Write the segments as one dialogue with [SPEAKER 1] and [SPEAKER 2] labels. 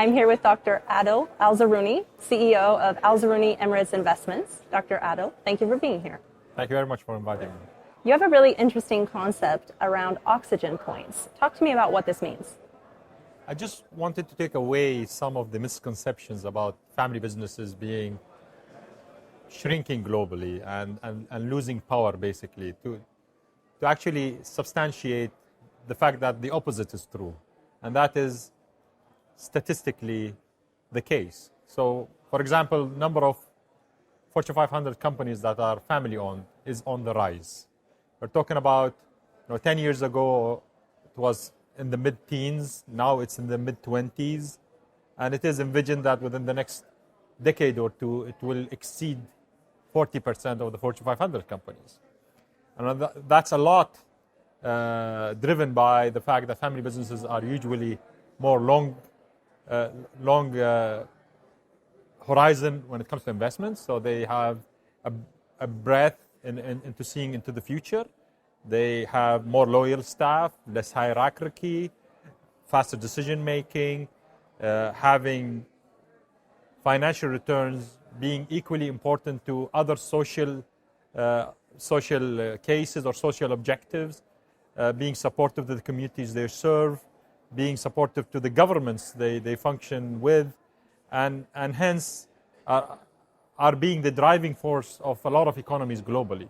[SPEAKER 1] I'm here with Dr. Adil Alzarooni, CEO of Alzarooni Emirates Investments. Dr. Adil, thank you for being here.
[SPEAKER 2] Thank you very much for inviting me.
[SPEAKER 1] You have a really interesting concept around oxygen points. Talk to me about what this means.
[SPEAKER 2] I just wanted to take away some of the misconceptions about family businesses shrinking globally and losing power, basically, to actually substantiate the fact that the opposite is true. And that is statistically the case. So, for example, number of Fortune 500 companies that are family-owned is on the rise. We're talking about 10 years ago, it was in the mid-teens. Now it's in the mid-20s. And it is envisioned that within the next decade or two, it will exceed 40% of the Fortune 500 companies. And that's a lot driven by the fact that family businesses are usually more long horizon when it comes to investments. So they have a breadth into seeing into the future. They have more loyal staff, less hierarchy, faster decision making, having financial returns being equally important to other social cases or social objectives, being supportive to the communities they serve, being supportive to the governments they function with, and hence are being the driving force of a lot of economies globally.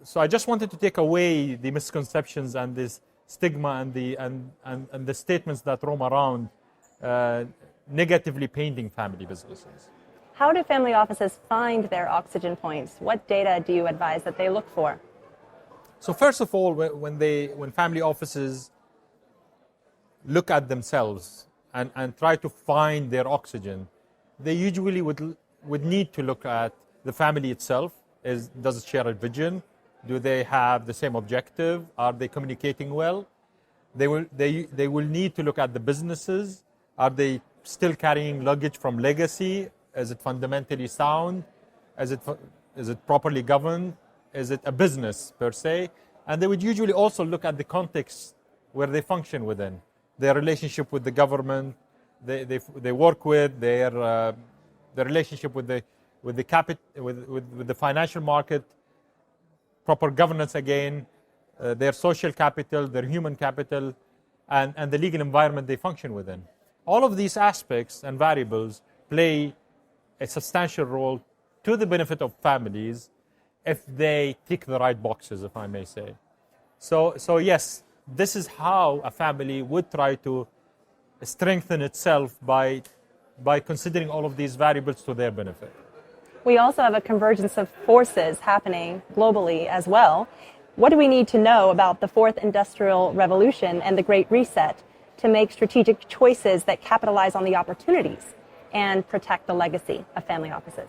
[SPEAKER 2] So I just wanted to take away the misconceptions and this stigma and the statements that roam around negatively painting family businesses.
[SPEAKER 1] How do family offices find their oxygen points? What data do you advise that they look for?
[SPEAKER 2] So first of all, when family offices look at themselves and try to find their oxygen, they usually would need to look at the family itself. Does it share a vision? Do they have the same objective? Are they communicating well? They will need to look at the businesses. Are they still carrying luggage from legacy? Is it fundamentally sound? Is it properly governed? Is it a business per se? And they would usually also look at the context where they function within, their relationship with the government they work with, their relationship with the financial market, proper governance again, their social capital, their human capital, and the legal environment they function within. All of these aspects and variables play a substantial role to the benefit of families if they tick the right boxes, if I may say. So yes, this is how a family would try to strengthen itself by considering all of these variables to their benefit.
[SPEAKER 1] We also have a convergence of forces happening globally as well. What do we need to know about the fourth industrial revolution and the Great Reset to make strategic choices that capitalize on the opportunities and protect the legacy of family offices?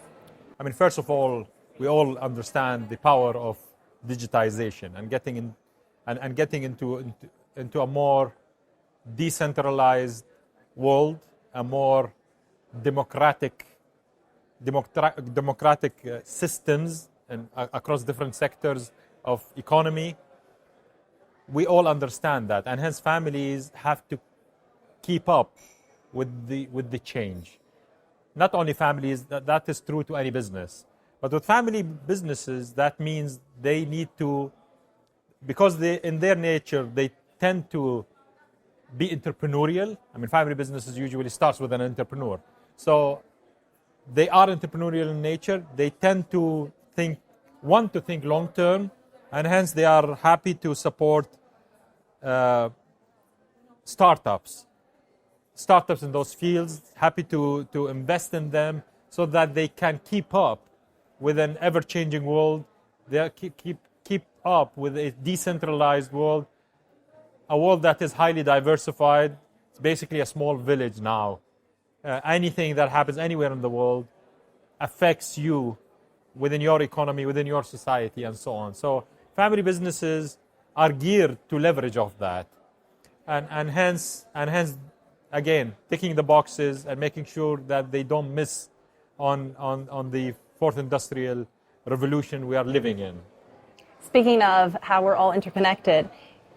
[SPEAKER 2] I mean, first of all, we all understand the power of digitization and getting into a more decentralized world, a more democratic systems and across different sectors of economy. We all understand that, and hence families have to keep up with the change. Not only families, that is true to any business, but with family businesses, that means they need to, because in their nature, they tend to be entrepreneurial. I mean, family businesses usually starts with an entrepreneur. So they are entrepreneurial in nature. They tend to want to think long term, and hence they are happy to support startups in those fields, happy to invest in them so that they can keep up with an ever-changing world. They keep up with a decentralized world, a world that is highly diversified. It's basically a small village now. Anything that happens anywhere in the world affects you within your economy, within your society, and so on. So family businesses are geared to leverage off that. And hence, again, ticking the boxes and making sure that they don't miss on the fourth industrial revolution we are living in.
[SPEAKER 1] Speaking of how we're all interconnected,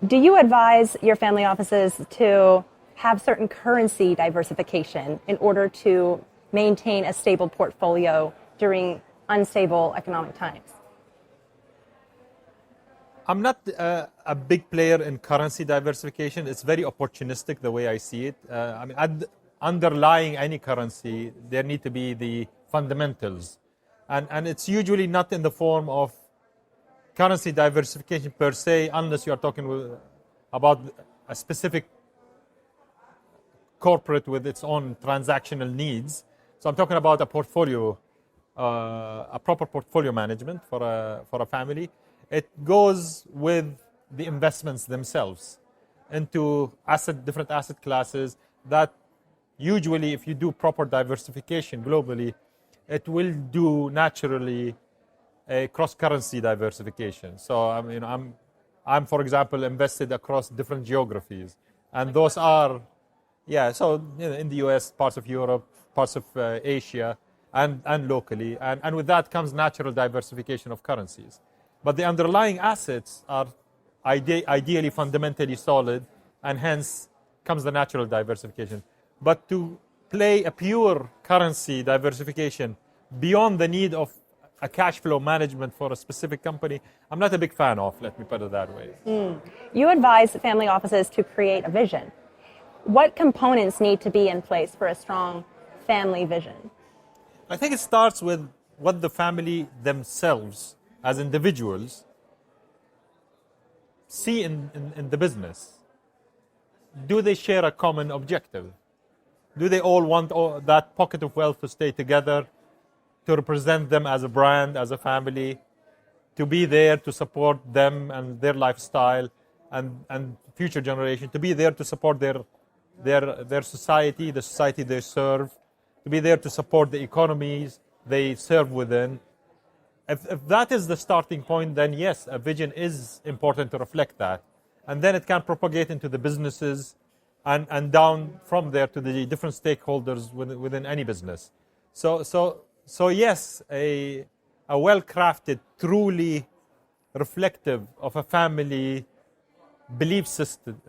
[SPEAKER 1] do you advise your family offices to have certain currency diversification in order to maintain a stable portfolio during unstable economic times?
[SPEAKER 2] I'm not a big player in currency diversification. It's very opportunistic the way I see it. I mean, underlying any currency, there need to be the fundamentals. And it's usually not in the form of currency diversification per se, unless you are talking about a specific corporate with its own transactional needs. So I'm talking about a portfolio, a proper portfolio management for a family. It goes with the investments themselves into different asset classes that usually, if you do proper diversification globally, it will do naturally a cross-currency diversification. So I'm for example invested across different geographies, and those are, so in the US, parts of Europe, parts of Asia, and locally, and with that comes natural diversification of currencies. But the underlying assets are ideally fundamentally solid, and hence comes the natural diversification. But to play a pure currency diversification beyond the need of a cash flow management for a specific company, I'm not a big fan of, let me put it that way.
[SPEAKER 1] You advise family offices to create a vision. What components need to be in place for a strong family vision?
[SPEAKER 2] I think it starts with what the family themselves, as individuals, see in the business. Do they share a common objective? Do they all want that pocket of wealth to stay together, to represent them as a brand, as a family, to be there to support them and their lifestyle and future generation, to be there to support their society, the society they serve, to be there to support the economies they serve within? If that is the starting point, then yes, a vision is important to reflect that. And then it can propagate into the businesses and down from there to the different stakeholders within any business. So yes, a well-crafted, truly reflective of a family belief system,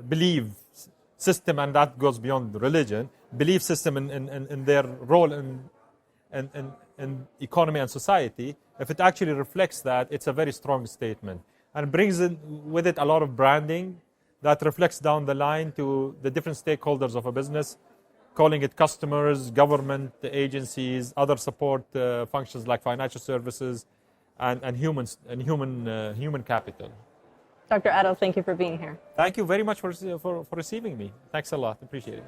[SPEAKER 2] and that goes beyond religion, belief system in their role in economy and society. If it actually reflects that, it's a very strong statement, and brings with it a lot of branding that reflects down the line to the different stakeholders of a business, calling it customers, government agencies, other support functions like financial services, and human capital.
[SPEAKER 1] Dr. Adil, thank you for being here.
[SPEAKER 2] Thank you very much for receiving me. Thanks a lot. Appreciate it.